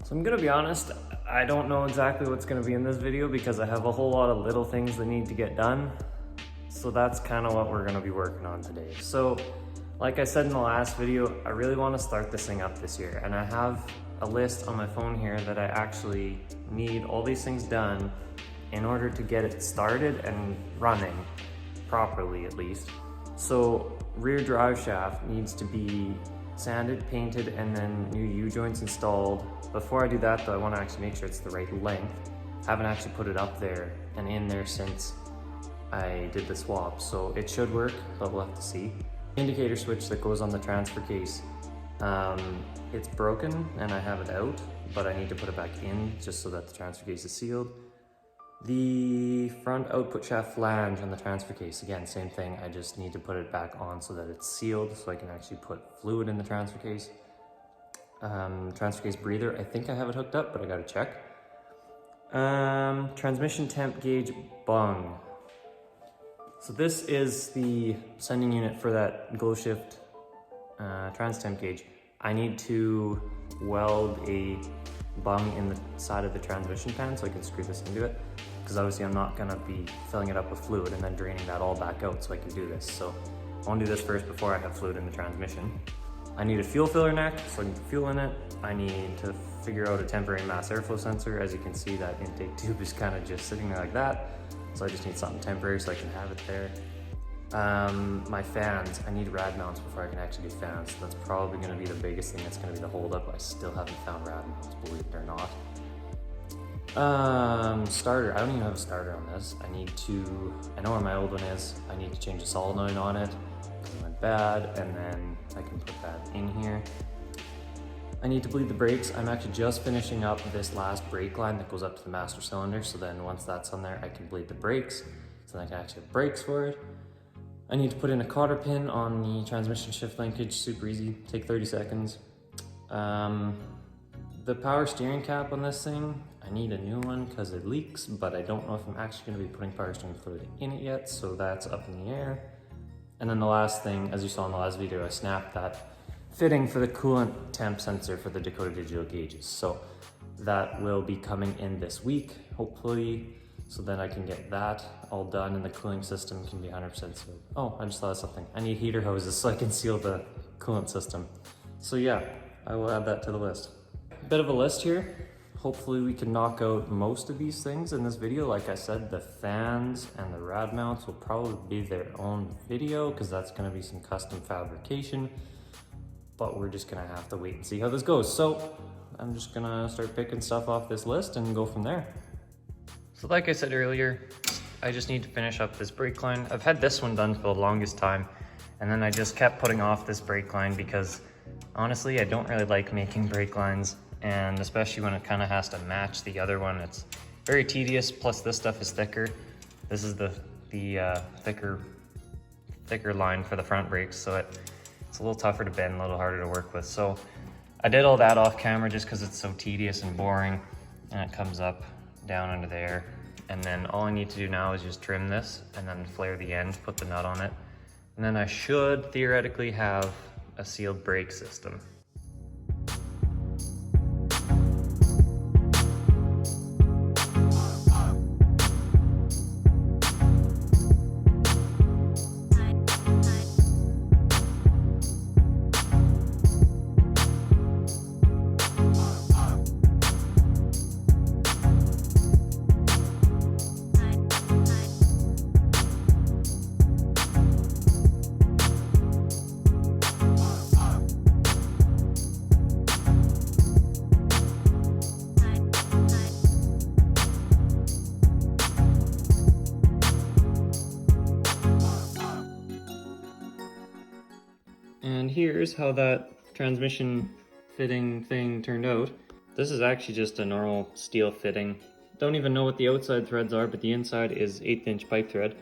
So I'm gonna be honest, I don't know exactly what's gonna be in this video because I have a whole lot of little things that need to get done. So that's kind of what we're gonna be working on today. So like I said in the last video, I really wanna start this thing up this year, and I have a list on my phone here that I actually need all these things done in order to get it started and running properly at least. So rear drive shaft needs to be sanded, painted, and then new U-joints installed. Before I do that though, I want to actually make sure it's the right length. I haven't actually put it up there and in there since I did the swap, so it should work, but we'll have to see. Indicator switch that goes on the transfer case, it's broken and I have it out, but I need to put it back in just so that the transfer case is sealed. The front output shaft flange on the transfer case, again, same thing. I just need to put it back on so that it's sealed so I can actually put fluid in the transfer case. Transfer case breather, I think I have it hooked up, but I gotta check. Transmission temp gauge bung. So this is the sending unit for that glow shift trans temp gauge. I need to weld a bung in the side of the transmission pan so I can screw this into it, because obviously I'm not gonna be filling it up with fluid and then draining that all back out, so I can do this. So I wanna do this first before I have fluid in the transmission. I need a fuel filler neck so I can put fuel in it. I need to figure out a temporary mass airflow sensor. As you can see, that intake tube is kind of just sitting there like that. So I just need something temporary so I can have it there. My fans, I need rad mounts before I can actually do fans. So that's probably gonna be the biggest thing that's gonna be the holdup. I still haven't found rad mounts, believe it or not. Starter, I don't even have a starter on this. I know where my old one is. I need to change the solenoid on it because it went bad, and then I can put that in here. I need to bleed the brakes. I'm actually just finishing up this last brake line that goes up to the master cylinder. So then once that's on there, I can bleed the brakes. So then I can actually have brakes for it. I need to put in a cotter pin on the transmission shift linkage, super easy, take 30 seconds. The power steering cap on this thing, I need a new one because it leaks, but I don't know if I'm actually gonna be putting power steering fluid in it yet, so that's up in the air. And then the last thing, as you saw in the last video, I snapped that fitting for the coolant temp sensor for the Dakota Digital gauges. So that will be coming in this week, hopefully. So then I can get that all done and the cooling system can be 100% sealed. Oh, I just thought of something. I need heater hoses so I can seal the coolant system. So yeah, I will add that to the list. Bit of a list here. Hopefully we can knock out most of these things in this video. Like I said, the fans and the rad mounts will probably be their own video because that's gonna be some custom fabrication, but we're just gonna have to wait and see how this goes. So I'm just gonna start picking stuff off this list and go from there. So like I said earlier, I just need to finish up this brake line. I've had this one done for the longest time, and then I just kept putting off this brake line because honestly, I don't really like making brake lines, and especially when it kind of has to match the other one. It's very tedious, plus this stuff is thicker. This is the thicker line for the front brakes, so it's a little tougher to bend, a little harder to work with. So I did all that off camera just because it's so tedious and boring, and it comes up down under there. And then all I need to do now is just trim this and then flare the end, put the nut on it. And then I should theoretically have a sealed brake system. And here's how that transmission fitting thing turned out. This is actually just a normal steel fitting. Don't even know what the outside threads are, but the inside is 1/8 inch pipe thread.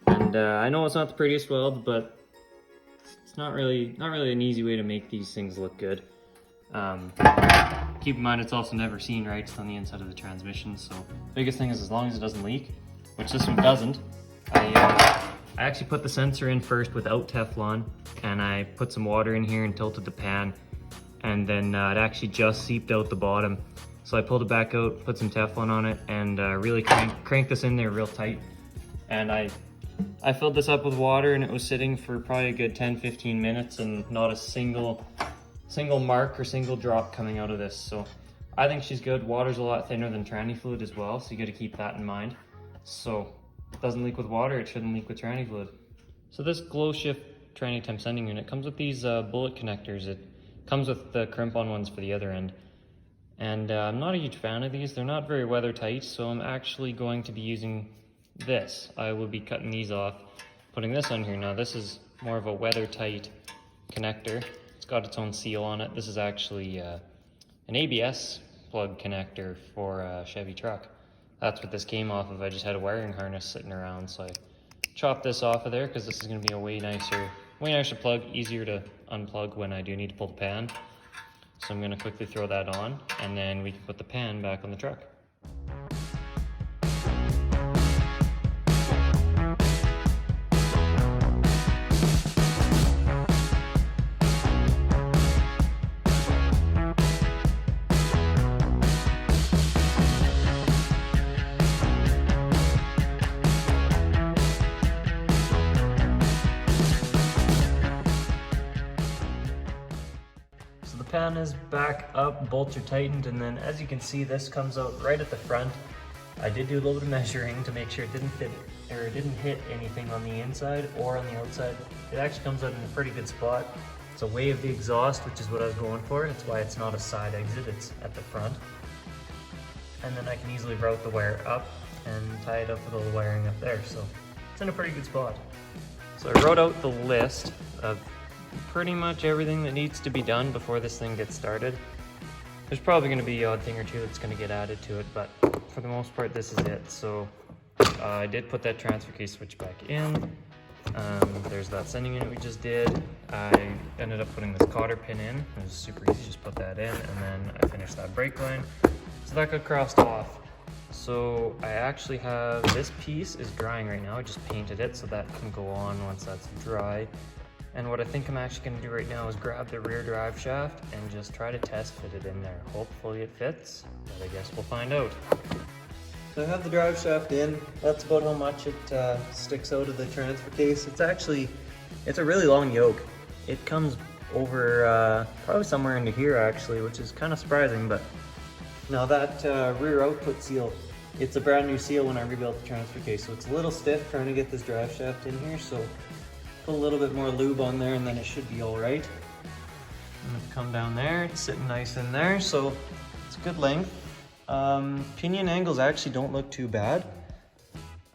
And I know it's not the prettiest weld, but it's not really an easy way to make these things look good. Keep in mind it's also never seen right, it's on the inside of the transmission, so biggest thing is as long as it doesn't leak, which this one doesn't. I actually put the sensor in first without Teflon, and I put some water in here and tilted the pan, and then it actually just seeped out the bottom. So I pulled it back out, put some Teflon on it, and really cranked this in there real tight. And I filled this up with water, and it was sitting for probably a good 10-15 minutes, and not a single mark or single drop coming out of this. So I think she's good. Water's a lot thinner than tranny fluid as well, so you gotta keep that in mind. So it doesn't leak with water, it shouldn't leak with tranny fluid. So this Glow Shift tranny temp sending unit comes with these bullet connectors. It comes with the crimp-on ones for the other end. And I'm not a huge fan of these. They're not very weather tight, so I'm actually going to be using this. I will be cutting these off, putting this on here. Now this is more of a weather tight connector. It's got its own seal on it. This is actually an ABS plug connector for a Chevy truck. That's what this came off of. I just had a wiring harness sitting around, so I chopped this off of there because this is going to be a way nicer plug, easier to unplug when I do need to pull the pan. So I'm going to quickly throw that on, and then we can put the pan back on the truck. Pan is back up, bolts are tightened, and then as you can see, this comes out right at the front. I did do a little bit of measuring to make sure it didn't hit anything on the inside or on the outside. It actually comes out in a pretty good spot. It's away of the exhaust, which is what I was going for. That's why it's not a side exit, it's at the front. And then I can easily route the wire up and tie it up with all the wiring up there, so it's in a pretty good spot. So I wrote out the list of pretty much everything that needs to be done before this thing gets started. There's probably going to be an odd thing or two that's going to get added to it, but for the most part this is it. So I did put that transfer case switch back in. There's that sending unit we just did. I ended up putting this cotter pin in. It was super easy, just put that in, and then I finished that brake line. So that got crossed off. So I actually have, this piece is drying right now. I just painted it so that can go on once that's dry. And what I think I'm actually going to do right now is grab the rear drive shaft and just try to test fit it in there. Hopefully it fits, but I guess we'll find out. So I have the drive shaft in. That's about how much it sticks out of the transfer case. It's a really long yoke. It comes over probably somewhere into here actually, which is kind of surprising. But now that rear output seal, it's a brand new seal when I rebuilt the transfer case, so it's a little stiff trying to get this drive shaft in here. So put a little bit more lube on there and then it should be all right. I'm gonna come down there, it's sitting nice in there, so it's a good length. Pinion angles actually don't look too bad.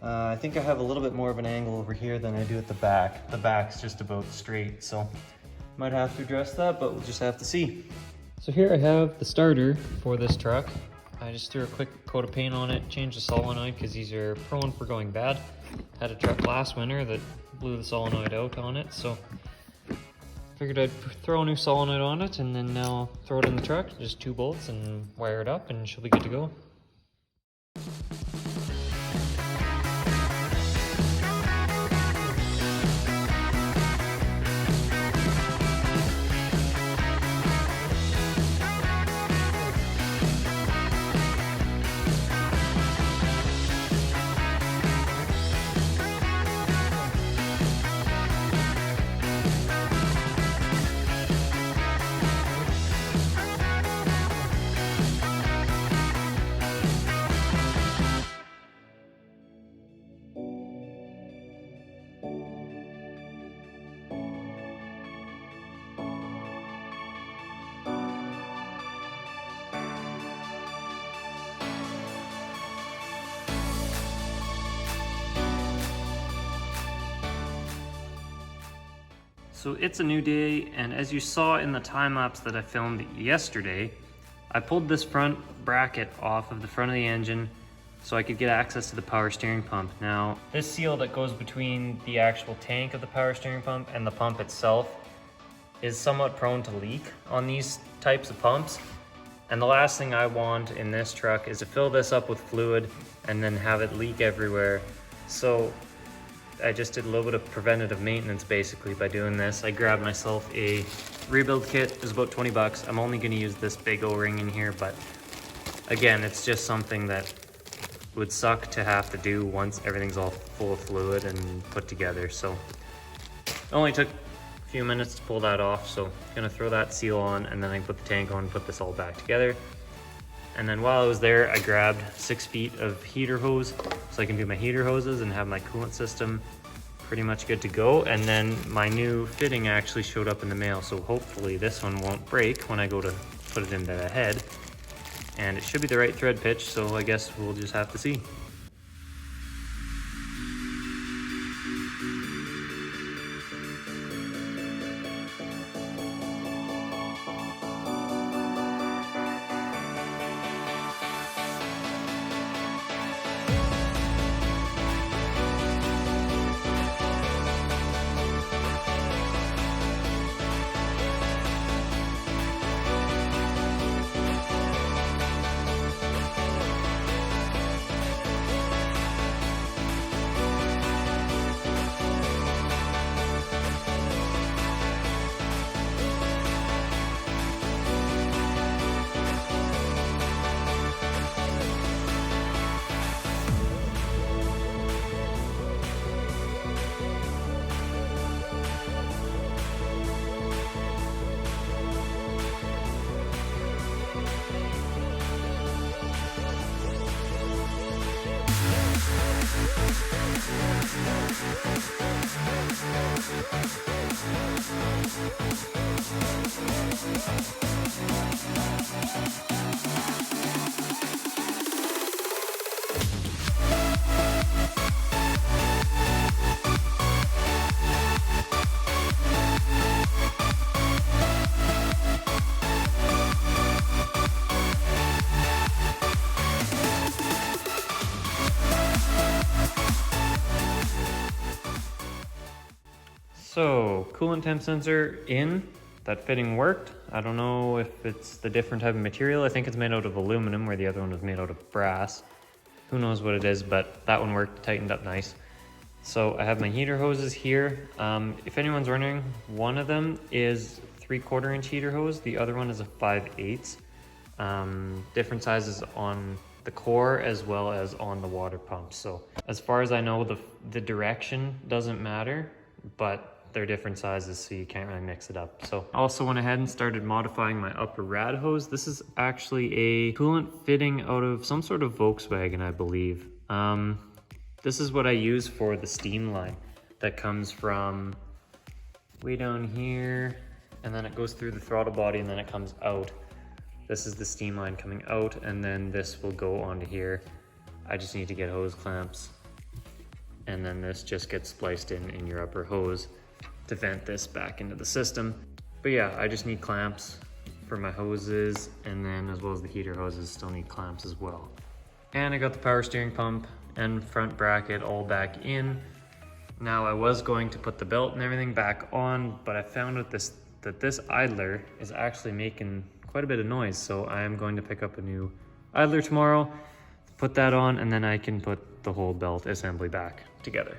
I think I have a little bit more of an angle over here than I do at the back. The back's just about straight, so might have to address that, but we'll just have to see. So here I have the starter for this truck. I just threw a quick coat of paint on it, changed the solenoid because these are prone for going bad. Had a truck last winter that blew the solenoid out on it, so figured I'd throw a new solenoid on it and then now throw it in the truck, just 2 bolts, and wire it up and she'll be good to go. So it's a new day, and as you saw in the time lapse that I filmed yesterday, I pulled this front bracket off of the front of the engine so I could get access to the power steering pump. Now, this seal that goes between the actual tank of the power steering pump and the pump itself is somewhat prone to leak on these types of pumps. And the last thing I want in this truck is to fill this up with fluid and then have it leak everywhere. So I just did a little bit of preventative maintenance basically by doing this. I grabbed myself a rebuild kit. It was about 20 bucks. I'm only gonna use this big O-ring in here, but again, it's just something that would suck to have to do once everything's all full of fluid and put together. So it only took a few minutes to pull that off. So I'm gonna throw that seal on, and then I can put the tank on and put this all back together. And then while I was there, I grabbed 6 feet of heater hose so I can do my heater hoses and have my coolant system pretty much good to go. And then my new fitting actually showed up in the mail, so hopefully this one won't break when I go to put it into the head. And it should be the right thread pitch, so I guess we'll just have to see. So, coolant temp sensor in, that fitting worked. I don't know if it's the different type of material. I think it's made out of aluminum where the other one was made out of brass. Who knows what it is, but that one worked, tightened up nice. So I have my heater hoses here. If anyone's wondering, one of them is 3/4 inch heater hose. The other one is a 5/8. Different sizes on the core as well as on the water pump. So as far as I know, the direction doesn't matter, but they're different sizes, so you can't really mix it up. So I also went ahead and started modifying my upper rad hose. This is actually a coolant fitting out of some sort of Volkswagen, I believe. This is what I use for the steam line that comes from way down here, and then it goes through the throttle body and then it comes out. This is the steam line coming out, and then this will go onto here. I just need to get hose clamps, and then this just gets spliced in your upper hose to vent this back into the system. But yeah, I just need clamps for my hoses, and then as well as the heater hoses still need clamps as well. And I got the power steering pump and front bracket all back in. Now I was going to put the belt and everything back on, but I found out that this idler is actually making quite a bit of noise, so I am going to pick up a new idler tomorrow, put that on, and then I can put the whole belt assembly back together.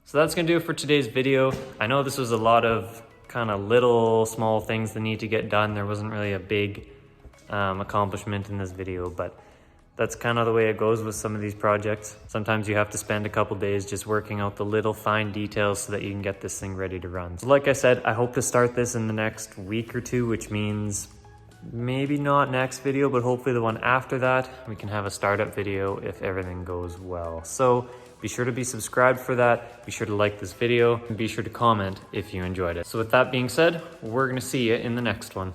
So that's gonna do it for today's video. I know this was a lot of kind of little small things that need to get done. There wasn't really a big accomplishment in this video, but that's kind of the way it goes with some of these projects. Sometimes you have to spend a couple days just working out the little fine details so that you can get this thing ready to run. So like I said, I hope to start this in the next week or two, which means maybe not next video, but hopefully the one after that. We can have a startup video if everything goes well. So be sure to be subscribed for that. Be sure to like this video and be sure to comment if you enjoyed it. So with that being said, we're gonna see you in the next one.